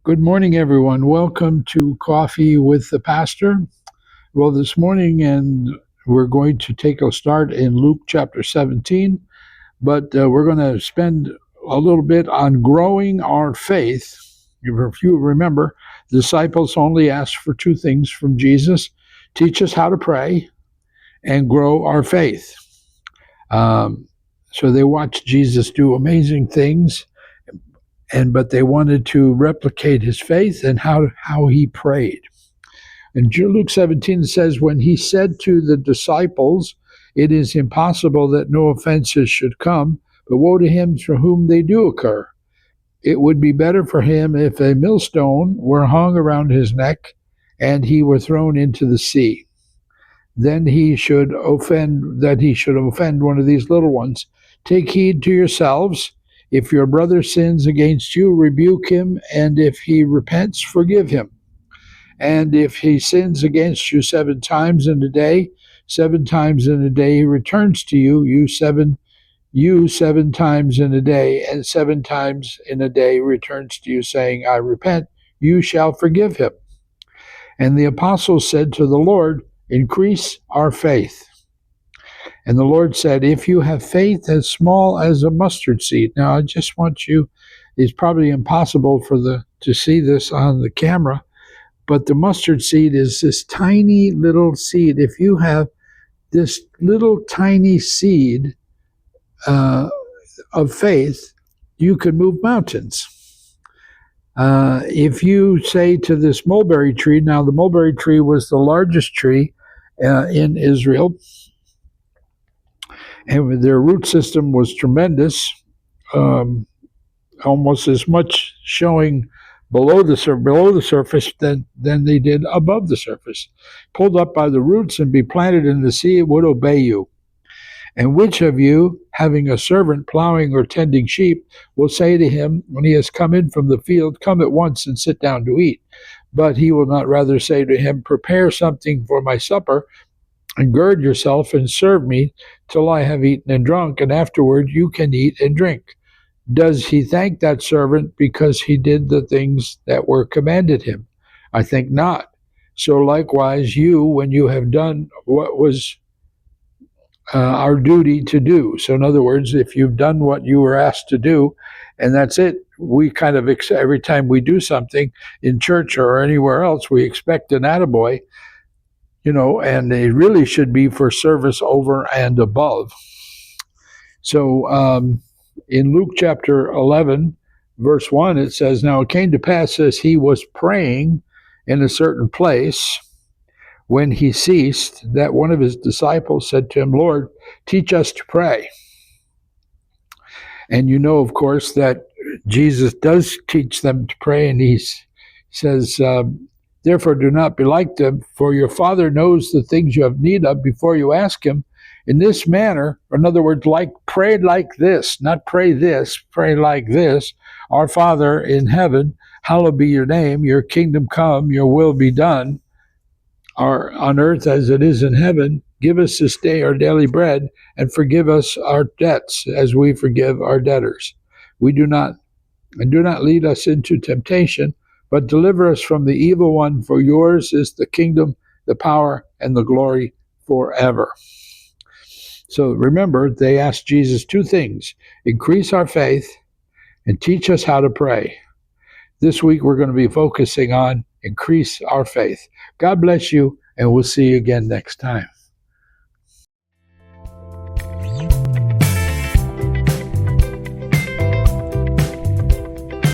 Good morning, everyone. Welcome to Coffee with the Pastor. Well, this morning, and we're going to take a start in Luke chapter 17, but we're going to spend a little bit on growing our faith. If you remember, the disciples only asked for two things from Jesus: teach us how to pray and grow our faith. So they watched Jesus do amazing things, but they wanted to replicate his faith and how he prayed. And Luke 17 says, when he said to the disciples, it is impossible that no offenses should come, but woe to him through whom they do occur. It would be better for him if a millstone were hung around his neck and he were thrown into the sea. Then he should offend one of these little ones. Take heed to yourselves. If your brother sins against you, rebuke him, and if he repents, forgive him. And if he sins against you 7 times in a day, 7 times in a day he returns to you, you seven times in a day, and 7 times in a day returns to you, saying, I repent, you shall forgive him. And the apostles said to the Lord, increase our faith. And the Lord said, if you have faith as small as a mustard seed. Now, I just want you, it's probably impossible to see this on the camera, but the mustard seed is this tiny little seed. If you have this little tiny seed of faith, you can move mountains. If you say to this mulberry tree, now the mulberry tree was the largest tree in Israel, and their root system was tremendous, almost as much showing below the surface than they did above the surface. Pulled up by the roots and be planted in the sea, it would obey you. And which of you, having a servant plowing or tending sheep, will say to him, when he has come in from the field, come at once and sit down to eat? But he will not rather say to him, prepare something for my supper, and gird yourself and serve me till I have eaten and drunk, and afterward you can eat and drink. Does he thank that servant because he did the things that were commanded him? I think not. So likewise, you, when you have done what was our duty to do. So in other words, if you've done what you were asked to do, and that's it, we kind of, every time we do something in church or anywhere else, we expect an attaboy, and it really should be for service over and above. So in Luke chapter 11, verse 1, it says, now it came to pass as he was praying in a certain place, when he ceased, that one of his disciples said to him, Lord, teach us to pray. And you know, of course, that Jesus does teach them to pray, and he says, therefore do not be like them, for your Father knows the things you have need of before you ask him. In this manner, or in other words, pray like this, not pray this, pray like this. Our Father in heaven, hallowed be your name, your kingdom come, your will be done, on earth as it is in heaven. Give us this day our daily bread, and forgive us our debts as we forgive our debtors. Do not lead us into temptation, but deliver us from the evil one. For yours is the kingdom, the power, and the glory forever. So remember, they asked Jesus 2 things: increase our faith and teach us how to pray. This week we're going to be focusing on increase our faith. God bless you, and we'll see you again next time.